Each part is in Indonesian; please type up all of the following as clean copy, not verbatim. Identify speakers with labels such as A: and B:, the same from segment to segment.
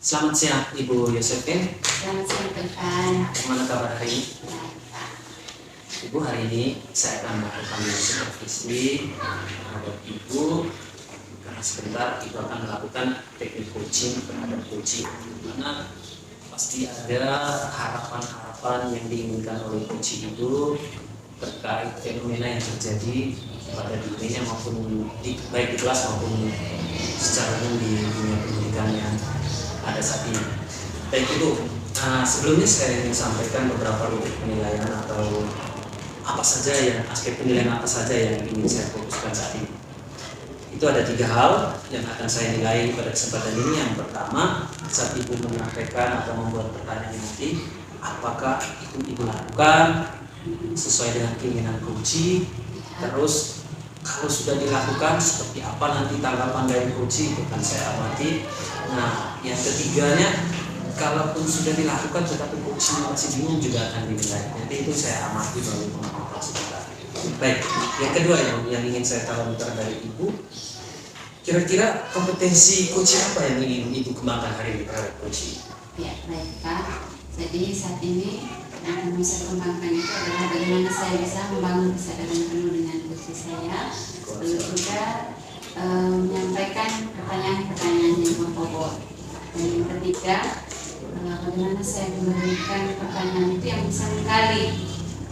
A: Selamat siang Ibu Yosefin.
B: Selamat siang Tuhan.
A: Bagaimana kabar hari ini?
B: Baik, Pak.
A: Ibu, hari ini saya akan melakukan supervisi terhadap Ibu karena sebentar Ibu akan melakukan teknik coaching terhadap coaching, di mana pasti ada harapan-harapan yang diinginkan oleh coach Ibu terkait fenomena yang terjadi pada dirinya maupun baik di kelas maupun secara umum di dunia pendidikan yang ada saat ini. Baik Ibu, sebelumnya saya ingin sampaikan beberapa lubuk penilaian atau apa saja yang aspek penilaian apa saja yang ingin saya fokuskan saat ini. Itu ada 3 hal yang akan saya nilai pada kesempatan ini. Yang pertama, saat Ibu menyampaikan atau membuat pertanyaan nanti, apakah itu Ibu lakukan sesuai dengan keinginan coach. Terus kalau sudah dilakukan, seperti apa nanti tanggapan dari coach, itu kan saya amati. Nah, yang ketiganya, kalaupun sudah dilakukan tetapi coach masih bingung, juga akan dinilai. Nanti itu saya amati melalui pengamatan sebentar. Baik, yang kedua yang ingin saya tahu dari Ibu, kira-kira kompetensi coach apa yang ingin Ibu kembangkan hari ini terhadap coach?
B: Ya, baik Pak. Jadi saat ini yang akan saya kembangkan itu adalah bagaimana saya bisa membangun kesadaran penuh dengan coach saya, lalu juga menyampaikan pertanyaan-pertanyaan yang berbobot. Dan yang ketiga, bagaimana saya memberikan pertanyaan itu yang bisa menggali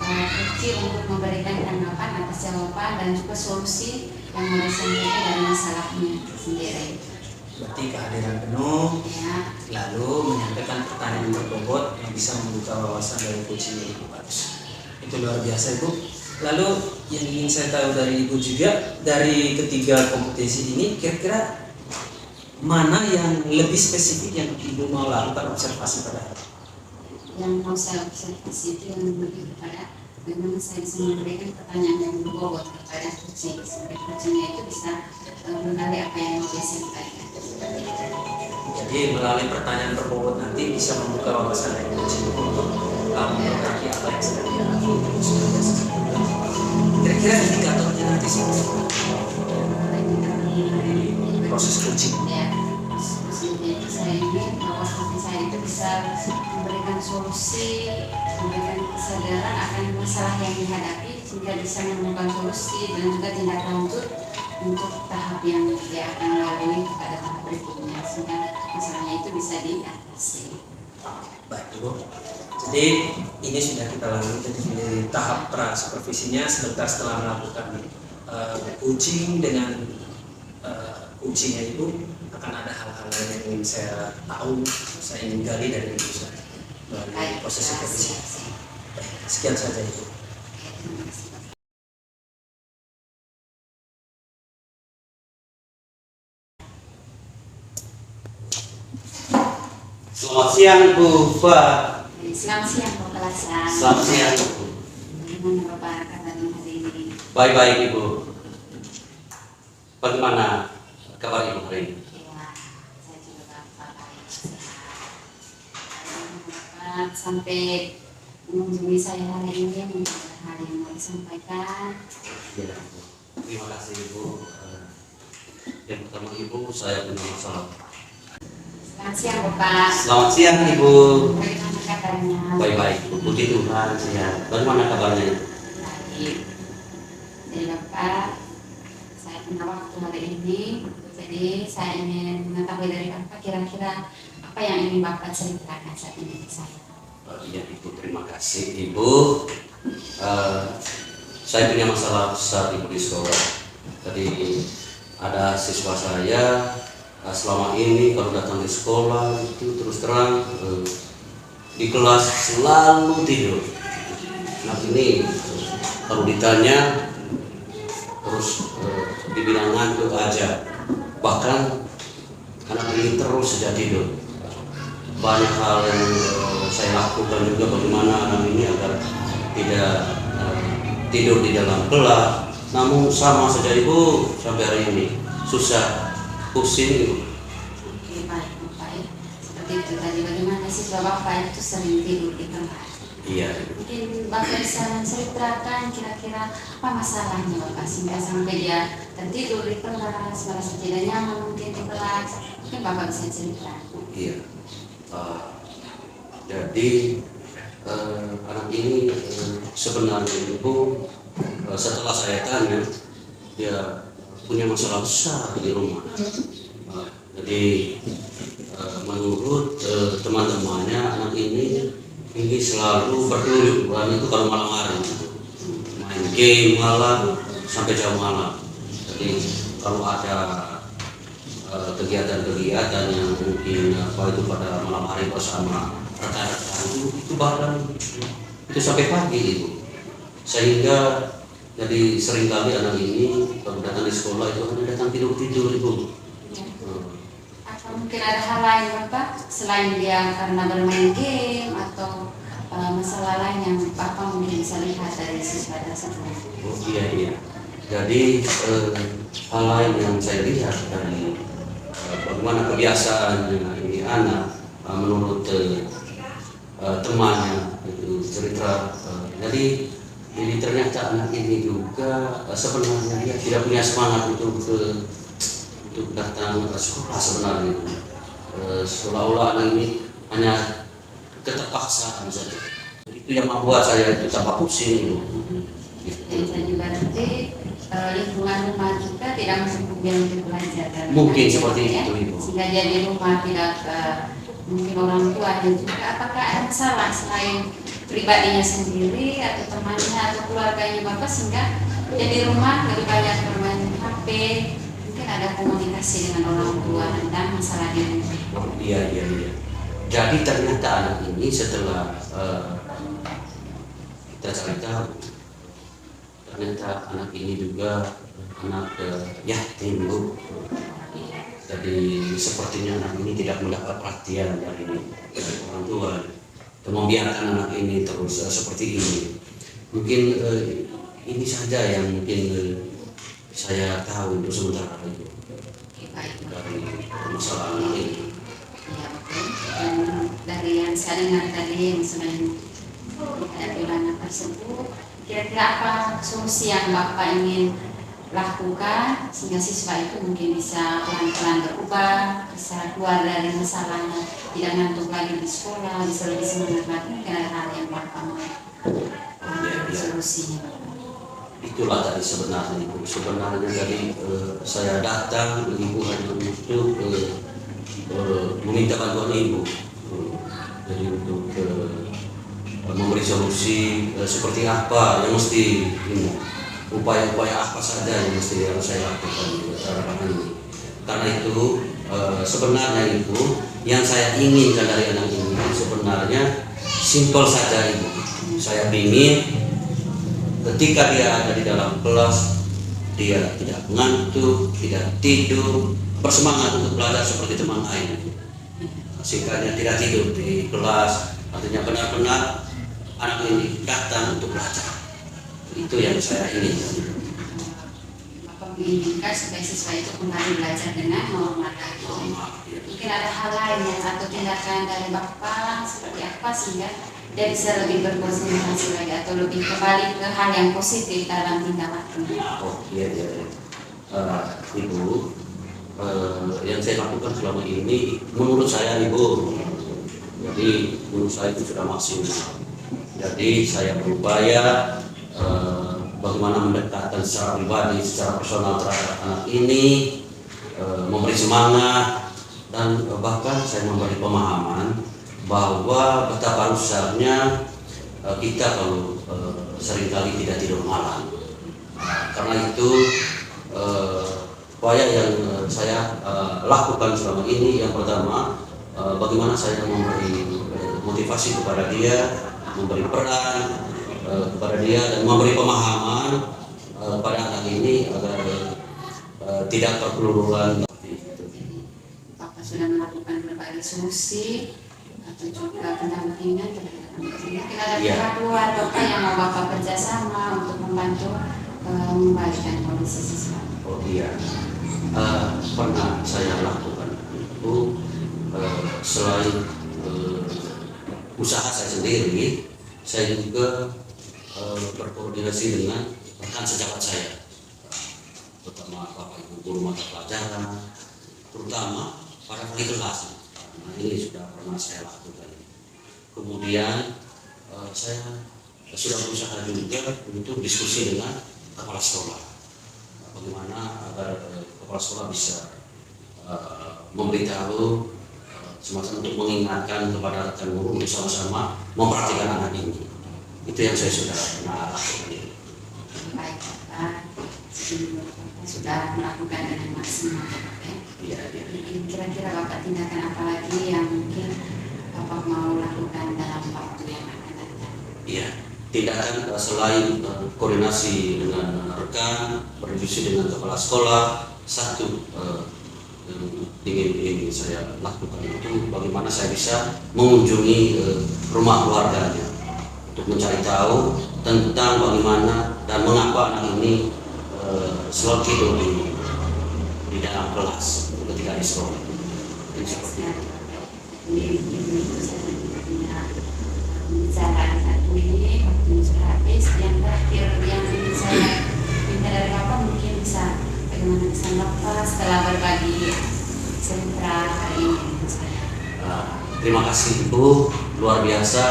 B: kecil untuk memberikan tanggapan atas jawaban dan juga solusi yang mau disampaikan dari masalahnya sendiri.
A: Berarti kehadiran penuh,
B: Ya.
A: lalu menyampaikan pertanyaan berbobot yang bisa membuka wawasan dari coaching Ibu. Itu luar biasa Ibu. Lalu yang ingin saya tahu dari Ibu juga, dari ketiga kompetensi ini, kira-kira mana yang lebih spesifik yang Ibu mau lakukan observasi pada hari?
B: Yang mau saya observasi itu yang lebih kepada bagaimana saya bisa memberikan pertanyaan yang berbobot kepada coaching, sampai coachingnya itu bisa menggali apa yang mau disampaikan.
A: Jadi melalui pertanyaan berbobot nanti bisa membuka wawasan dari coaching untuk mengetahui apa yang sedang dialami. Kira-kira indikatornya nanti seperti proses coaching.
B: Ya, maksudnya itu saya ingin bahwa coaching saya itu bisa memberikan solusi, memberikan kesadaran akan masalah yang dihadapi sehingga bisa menemukan solusi dan juga tindak lanjut untuk tahap yang dia akan lalui pada tahap berikutnya sehingga masalahnya itu bisa diatasi.
A: Baik Ibu. Jadi ini sudah kita lalui di tahap pra supervisinya. Sebentar setelah melakukan coaching dengan coachingnya Ibu, akan ada hal-hal lain yang ingin saya tahu, saya ingin gali dari Ibu melalui proses supervisi. Sekian saja Ibu.
C: Selamat siang Ibu. Pak.
B: Selamat siang Pak Kelasan.
C: Selamat siang Ibu.
B: Bagaimana Bapak kabarnya hari ini?
C: Baik-baik Ibu. Bagaimana kabar Ibu hari ini?
B: Ya, saya juga baik sehat. Bapak sampai mengunjungi saya hari ini, mungkin ada hal yang mau disampaikan.
C: Ya, Ibu. Terima kasih Ibu. Yang pertama Ibu, saya punya masalah.
B: Selamat siang Bapak.
C: Selamat siang Ibu.
B: Bagaimana kabarnya?
C: Baik-baik Ibu. Puji Tuhan sehat. Bagaimana kabarnya?
B: Baik. Jadi Bapak, saya punya waktu hari ini, jadi saya ingin mengetahui dari Bapak kira-kira apa yang ingin Bapak ceritakan saat ini ke saya.
C: Iya Ibu, terima kasih Ibu. Saya punya masalah besar Ibu di sekolah. Tadi ada siswa saya selama ini kalau datang di sekolah itu terus terang di kelas selalu tidur. Nah ini kalau ditanya terus dibilang ngantuk aja. Bahkan anak ini terus saja tidur. Banyak hal yang saya lakukan juga bagaimana anak ini agar tidak tidur di dalam kelas. Namun sama saja Ibu sampai hari ini susah, pusing Ibu.
B: Oke, baik Bapak. Seperti itu tadi, bagaimana siswa Bapak itu sering tidur di kelas?
C: Iya.
B: Mungkin Bapak bisa menceritakan kira-kira apa masalahnya Bapak sehingga sampai dia tertidur di kelas, merasa tidak nyaman mungkin di kelas. Mungkin mungkin Bapak bisa cerita.
C: Iya. Jadi anak ini sebenarnya Ibu, setelah saya tanya, dia punya masalah besar di rumah. Jadi menurut teman-temannya, anak ini selalu berkeluyuran itu kalau malam hari, main game malam sampai jam malam. Jadi kalau ada kegiatan-kegiatan yang mungkin itu pada malam hari bersama rekan-rekan itu bahkan itu sampai pagi itu, sehingga jadi seringkali anak ini kalau datang di sekolah itu hanya datang tidur Ibu.
B: Atau mungkin ada hal lain Bapak selain dia karena bermain game atau masalah lain yang Bapak mungkin bisa lihat dari siswa tersebut?
C: Oh iya. Jadi hal lain yang saya lihat dari bagaimana kebiasaan ini anak menurut temannya itu cerita. Jadi ternyata anak ini juga sebenarnya dia tidak punya semangat untuk datang ke sekolah sebenarnya. Seolah-olah anak ini hanya keterpaksaan saja. Itu yang membuat saya itu tambah pusing.
B: Dan juga nanti lingkungan rumah juga tidak mendukung dia untuk belajar.
C: Mungkin seperti itu Ibu.
B: Sehingga dia di rumah tidak mungkin orang tua dan juga apakah ada masalah selain pribadinya sendiri atau temannya atau keluarganya Bapak sehingga dia di rumah lebih banyak bermain HP, mungkin ada komunikasi dengan orang tua tentang masalahnya.
C: Iya. Jadi ternyata anak ini setelah kita cari tahu, ternyata anak ini juga anak yatim Bu. Jadi sepertinya anak ini tidak mendapat perhatian dari orang tua. Dan membiarkan anak ini terus seperti ini. Mungkin ini saja yang mungkin saya tahu untuk sementara itu dari masalah anak ini.
B: Ya betul. Dan dari yang saya dengar tadi yang selain ada anak tersebut, kira-kira apa solusi yang Bapak ingin lakukan sehingga siswa itu mungkin bisa pelan-pelan berubah, bisa keluar dari masalahnya, tidak ngantuk lagi di sekolah, bisa lebih semangat lagi. Mungkin ada hal yang Bapak mau solusinya.
C: Itulah tadi sebenarnya Ibu. Sebenarnya tadi saya datang Ibu hanya untuk meminta bantuan Ibu. Jadi untuk memberi solusi seperti apa yang mesti ini. Upaya-upaya apa saja yang mesti harus saya lakukan di anak ini. Karena itu sebenarnya Ibu, yang saya inginkan dari anak ini sebenarnya simpel saja Ibu. Saya ingin ketika dia ada di dalam kelas, dia tidak mengantuk, tidak tidur, bersemangat untuk belajar seperti teman lain. Sehingga dia tidak tidur di kelas, artinya benar-benar anak ini datang untuk belajar. Itu yang saya inginkan.
B: Bapak menginginkan supaya siswa itu kembali belajar dengan normal lagi. Mungkin ada hal lain atau tindakan dari Bapak seperti apa sehingga dia bisa lebih berkonsentrasi lagi atau lebih kembali ke hal yang positif dalam tindakannya.
C: Oh iya. Ibu, yang saya lakukan selama ini menurut saya Ibu, jadi menurut saya itu sudah maksimal. Jadi saya berupaya bagaimana mendekatkan secara pribadi, secara personal terhadap anak ini, memberi semangat, dan bahkan saya memberi pemahaman bahwa betapa rusaknya kita kalau seringkali tidak tidur malam. Karena itu upaya yang saya lakukan selama ini, yang pertama bagaimana saya memberi motivasi kepada dia, memberi peran kepada dia, dan memberi pemahaman pada anak ini agar tidak terkelururan.
B: Bapak sudah melakukan berbagai solusi atau juga pendampingan terhadap anak ini. Mungkin ada pihak luar Bapak yang mau Bapak kerjasama untuk membantu mengembalikan kondisi siswa.
C: Oh iya, pernah saya lakukan itu selain usaha saya sendiri, saya juga berkoordinasi dengan rekan sejawat saya, terutama Bapak Ibu guru mata pelajaran, terutama pada kali kelas. Nah, ini sudah pernah saya lakukan. Kemudian saya sudah berusaha juga untuk diskusi dengan kepala sekolah, bagaimana agar kepala sekolah bisa memberitahu semacam untuk mengingatkan kepada rekan guru untuk sama-sama memperhatikan anak ini. Itu yang saya sudah pernah lakukan ini.
B: Baik, Bapak, sudah melakukan dengan maksimal, Bapak ya.
C: Iya, iya.
B: Kira-kira Bapak tindakan apa lagi yang mungkin Bapak mau lakukan dalam waktu yang akan datang?
C: Iya, tindakan selain koordinasi dengan rekan, berdiskusi dengan kepala sekolah, satu yang ingin saya lakukan itu bagaimana saya bisa mengunjungi rumah keluarganya untuk mencari tahu tentang bagaimana dan mengapa anak ini selalu tidur di dalam kelas ketika di sekolah. Ini seperti itu.
B: Ini saya punya pembicaraan satu ini waktu sudah habis. Yang terakhir yang saya minta dari Bapak mungkin bisa bagaimana kesan Bapak setelah berbagi cerita hari ini dengan saya.
C: Terima kasih Ibu, luar biasa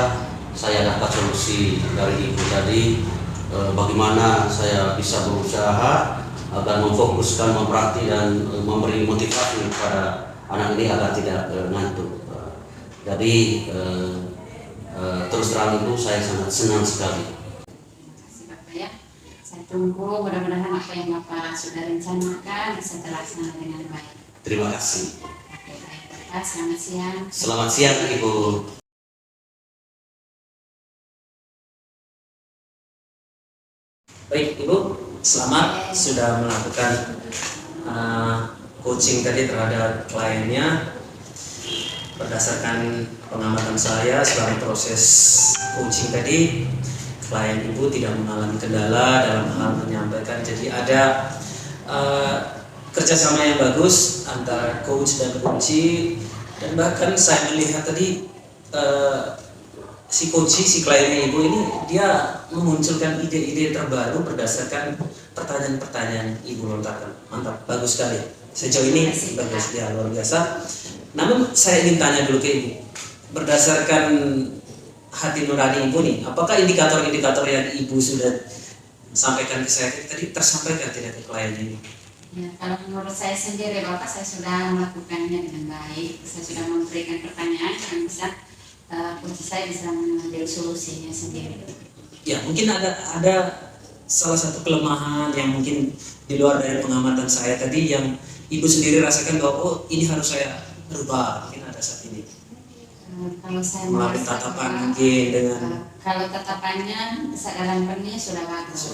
C: saya dapat solusi dari Ibu tadi, bagaimana saya bisa berusaha agar memfokuskan, memperhati dan memberi motivasi kepada anak ini agar tidak ngantuk. Jadi terus terang itu saya sangat senang sekali.
B: Terima kasih Bapak ya. Saya tunggu mudah-mudahan apa yang Bapak sudah rencanakan bisa terlaksana dengan baik.
C: Terima kasih.
B: Oke, baik Bapak, selamat siang.
C: Selamat siang Ibu.
A: Baik Ibu, selamat sudah melakukan coaching tadi terhadap kliennya. Berdasarkan pengamatan saya selama proses coaching tadi, klien Ibu tidak mengalami kendala dalam hal menyampaikan. Jadi ada kerjasama yang bagus antara coach dan coachee, dan bahkan saya melihat tadi si coachee, si kliennya Ibu ini dia memunculkan ide-ide terbaru berdasarkan pertanyaan-pertanyaan Ibu lontarkan. Mantap, bagus sekali. Sejauh ini bagus, ya luar biasa. Namun saya ingin tanya dulu ke Ibu, berdasarkan hati nurani Ibu nih, apakah indikator-indikator yang Ibu sudah sampaikan ke saya tadi tersampaikan tidak ke klien ini?
B: Ya, kalau menurut saya sendiri Bapak, saya sudah melakukannya dengan baik. Saya sudah memberikan pertanyaan yang bisa kunci saya bisa mengambil solusinya sendiri.
A: Ya, mungkin ada salah satu kelemahan yang mungkin di luar dari pengamatan saya tadi yang Ibu sendiri rasakan bahwa oh ini harus saya rubah, mungkin ada saat ini.
B: Kalau saya
A: Melalui
B: merasa
A: tatapan
B: bahwa,
A: mungkin dengan
B: kalau tatapannya kesadaran penuhnya sudah bagus.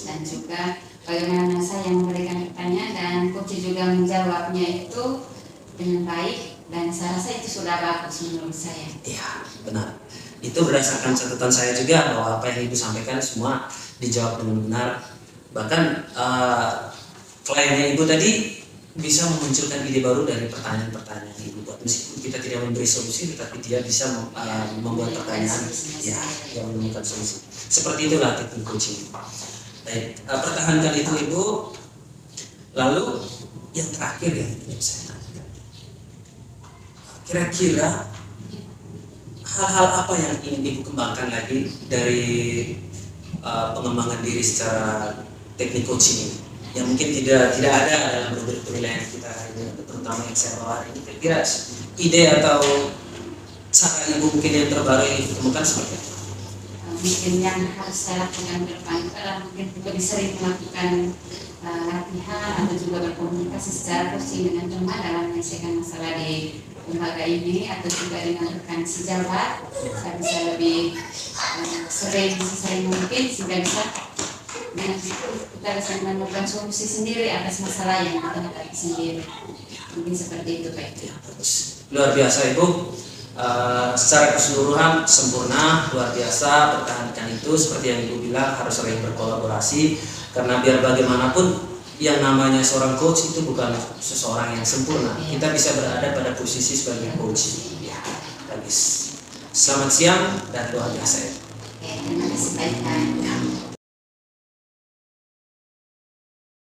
B: Dan juga bagaimana saya memberikan pertanyaan dan kunci juga menjawabnya itu dengan baik, dan saya rasa itu sudah bagus menurut saya.
A: iya, benar. Itu berdasarkan catatan saya juga bahwa apa yang Ibu sampaikan semua dijawab dengan benar. Bahkan kliennya Ibu tadi bisa memunculkan ide baru dari pertanyaan-pertanyaan Ibu buat. Meskipun kita tidak memberi solusi, tetapi dia bisa membuat pertanyaan ya, yang menemukan solusi. Seperti itulah teknik coaching. Baik, pertahankan itu Ibu. Lalu yang terakhir yang saya tanyakan, kira-kira hal-hal apa yang ingin Ibu kembangkan lagi dari pengembangan diri secara teknik coaching ini, yang mungkin tidak ada dalam penilaian kita ini, terutama yang saya bawa ini. Kira-kira ide atau cara Ibu mungkin yang terbaru yang Ibu temukan seperti apa?
B: Mungkin yang harus saya lakukan ke depan adalah mungkin lebih sering melakukan latihan atau juga berkomunikasi secara coaching dengan teman dalam menyelesaikan masalah di lembaga ini, atau juga dengan rekan sejawat. Saya bisa lebih sering mungkin sehingga bisa dengan itu kita bisa menemukan solusi sendiri atas masalah yang kita hadapi sendiri. Mungkin seperti itu Pak.
A: Ya, luar biasa Ibu. Secara keseluruhan sempurna, luar biasa. Pertahankan itu seperti yang Ibu bilang, harus sering berkolaborasi, karena biar bagaimanapun yang namanya seorang coach itu bukan seseorang yang sempurna. Kita bisa berada pada posisi sebagai coach. Ya, bagus. Selamat siang dan luar biasa.
B: Terima kasih Pak.